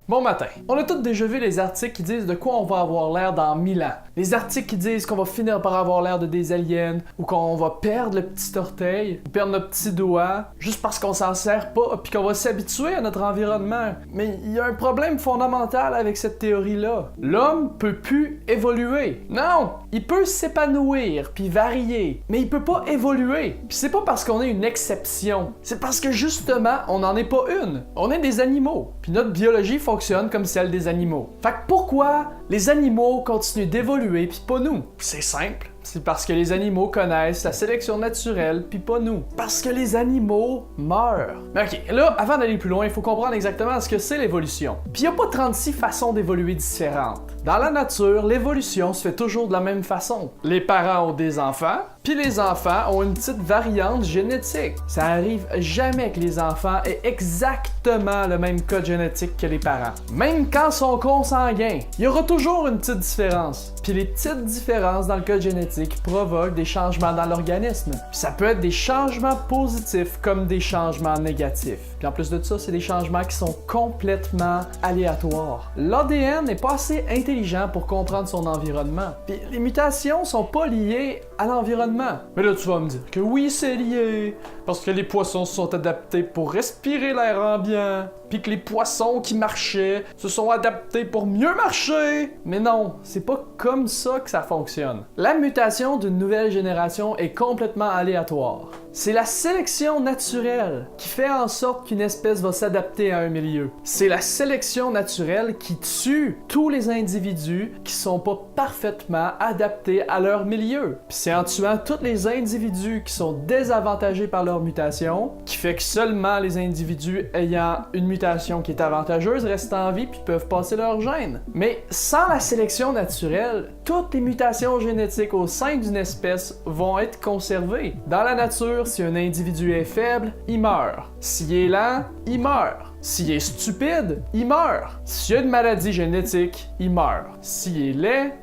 Bon matin. On a tous déjà vu les articles qui disent de quoi on va avoir l'air dans 1000 ans. Les articles qui disent qu'on va finir par avoir l'air de des aliens, ou qu'on va perdre le petit orteil, ou perdre notre petit doigt, juste parce qu'on s'en sert pas, puis qu'on va s'habituer à notre environnement. Mais il y a un problème fondamental avec cette théorie-là. L'homme peut plus évoluer. Non! Il peut s'épanouir, puis varier, mais il peut pas évoluer. Puis c'est pas parce qu'on est une exception, c'est parce que justement, on n'en est pas une. On est des animaux, puis notre biologie fonctionne comme celle des animaux. Fait que pourquoi les animaux continuent d'évoluer puis pas nous? C'est simple. C'est parce que les animaux connaissent la sélection naturelle puis pas nous. Parce que les animaux meurent. Mais ok, là, avant d'aller plus loin, il faut comprendre exactement ce que c'est l'évolution. Puis il n'y a pas 36 façons d'évoluer différentes. Dans la nature, l'évolution se fait toujours de la même façon. Les parents ont des enfants, puis les enfants ont une petite variante génétique. Ça arrive jamais que les enfants aient exactement le même code génétique que les parents. Même quand ils sont consanguins, il y aura toujours une petite différence. Puis les petites différences dans le code génétique provoquent des changements dans l'organisme. Puis ça peut être des changements positifs comme des changements négatifs. Puis en plus de ça, c'est des changements qui sont complètement aléatoires. L'ADN n'est pas assez intelligent pour comprendre son environnement. Puis les mutations sont pas liées à l'environnement. Mais là, tu vas me dire que oui, c'est lié, parce que les poissons se sont adaptés pour respirer l'air ambiant, puis que les poissons qui marchaient se sont adaptés pour mieux marcher. Mais non, c'est pas comme ça que ça fonctionne. La mutation d'une nouvelle génération est complètement aléatoire. C'est la sélection naturelle qui fait en sorte qu'une espèce va s'adapter à un milieu. C'est la sélection naturelle qui tue tous les individus qui sont pas parfaitement adaptés à leur milieu. Puis c'est en tuant tous les individus qui sont désavantagés par leur mutation qui fait que seulement les individus ayant une mutation qui est avantageuse restent en vie puis peuvent passer leur gène. Mais sans la sélection naturelle, toutes les mutations génétiques au sein d'une espèce vont être conservées. Dans la nature, si un individu est faible, il meurt. S'il est lent, il meurt. S'il est stupide, il meurt. S'il y a une maladie génétique, il meurt. S'il est laid,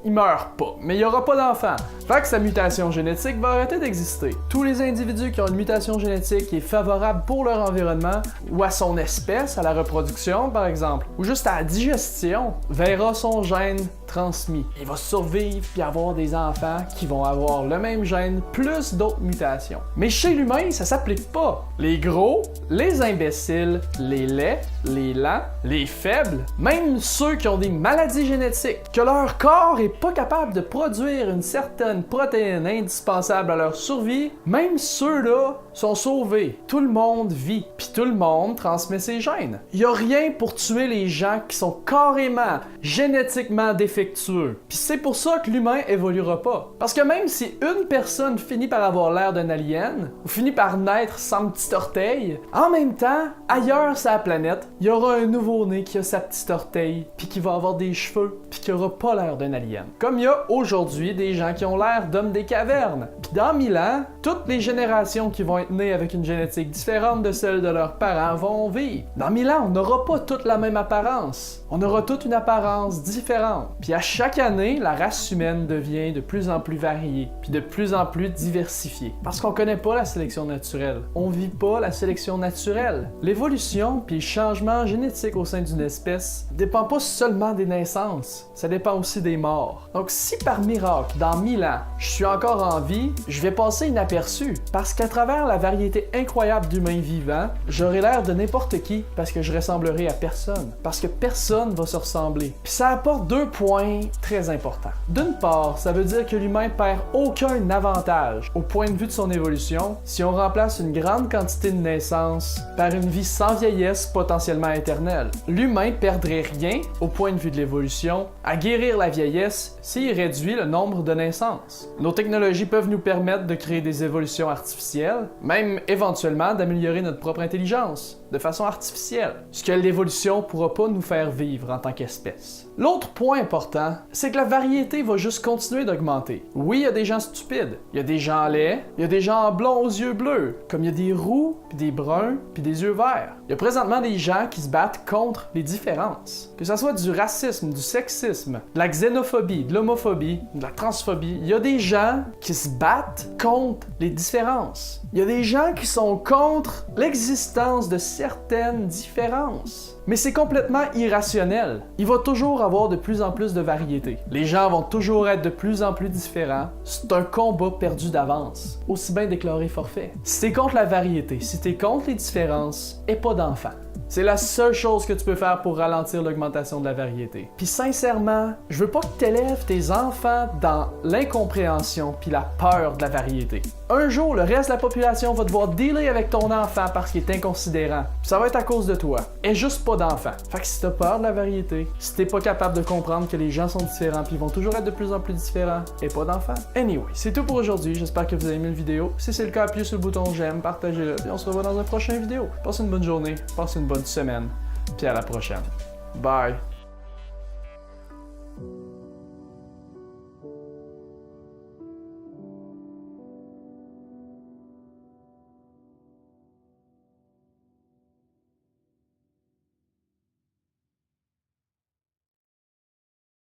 il meurt pas, mais il n'y aura pas d'enfant. Fait que sa mutation génétique va arrêter d'exister. Tous les individus qui ont une mutation génétique qui est favorable pour leur environnement, ou à son espèce, à la reproduction par exemple, ou juste à la digestion, verra son gène transmis. Il va survivre puis avoir des enfants qui vont avoir le même gène plus d'autres mutations. Mais chez l'humain, ça s'applique pas. Les gros, les imbéciles, les laids, les lents, les faibles, même ceux qui ont des maladies génétiques, que leur corps est pas capable de produire une certaine protéine indispensable à leur survie, même ceux-là sont sauvés. Tout le monde vit, puis tout le monde transmet ses gènes. Il y a rien pour tuer les gens qui sont carrément génétiquement défectueux. Puis c'est pour ça que l'humain évoluera pas. Parce que même si une personne finit par avoir l'air d'un alien, ou finit par naître sans petit orteil, en même temps, ailleurs sur la planète, il y aura un nouveau-né qui a sa petite orteil, puis qui va avoir des cheveux, puis qui aura pas l'air d'un alien. Comme il y a aujourd'hui des gens qui ont l'air d'hommes des cavernes. Puis dans 1000 ans, toutes les générations qui vont être nées avec une génétique différente de celle de leurs parents vont vivre. Dans 1000 ans, on n'aura pas toute la même apparence. On aura toute une apparence différente. Puis à chaque année, la race humaine devient de plus en plus variée, puis de plus en plus diversifiée. Parce qu'on connaît pas la sélection naturelle. On vit pas la sélection naturelle. L'évolution puis le changement génétique au sein d'une espèce dépend pas seulement des naissances, ça dépend aussi des morts. Donc si par miracle, dans 1000 ans, je suis encore en vie, je vais passer inaperçu. Parce qu'à travers la variété incroyable d'humains vivants, j'aurai l'air de n'importe qui parce que je ressemblerai à personne. Parce que personne va se ressembler. Puis ça apporte deux points très importants. D'une part, ça veut dire que l'humain perd aucun avantage au point de vue de son évolution si on remplace une grande quantité de naissances par une vie sans vieillesse potentiellement éternelle. L'humain perdrait rien au point de vue de l'évolution à guérir la vieillesse s'il réduit le nombre de naissances. Nos technologies peuvent nous permettre de créer des évolutions artificielles, même éventuellement d'améliorer notre propre intelligence, de façon artificielle, ce que l'évolution pourra pas nous faire vivre en tant qu'espèce. L'autre point important important, c'est que la variété va juste continuer d'augmenter. Oui, il y a des gens stupides, il y a des gens laids, il y a des gens blonds aux yeux bleus, comme il y a des roux, puis des bruns, puis des yeux verts. Il y a présentement des gens qui se battent contre les différences. Que ce soit du racisme, du sexisme, de la xénophobie, de l'homophobie, de la transphobie, il y a des gens qui se battent contre les différences. Il y a des gens qui sont contre l'existence de certaines différences. Mais c'est complètement irrationnel. Il va toujours avoir de plus en plus de variété. Les gens vont toujours être de plus en plus différents. C'est un combat perdu d'avance. Aussi bien déclarer forfait. Si t'es contre la variété, si t'es contre les différences, aie pas d'enfant. C'est la seule chose que tu peux faire pour ralentir l'augmentation de la variété. Puis sincèrement, je veux pas que tu élèves tes enfants dans l'incompréhension puis la peur de la variété. Un jour, le reste de la population va devoir dealer avec ton enfant parce qu'il est inconsidérant. Puis ça va être à cause de toi. Et juste pas d'enfant. Fait que si t'as peur de la variété, si t'es pas capable de comprendre que les gens sont différents puis ils vont toujours être de plus en plus différents, et pas d'enfant. Anyway, c'est tout pour aujourd'hui. J'espère que vous avez aimé la vidéo. Si c'est le cas, appuyez sur le bouton j'aime, partagez-le, et on se revoit dans une prochaine vidéo. Passez une bonne journée, passez une bonne semaine, puis à la prochaine. Bye!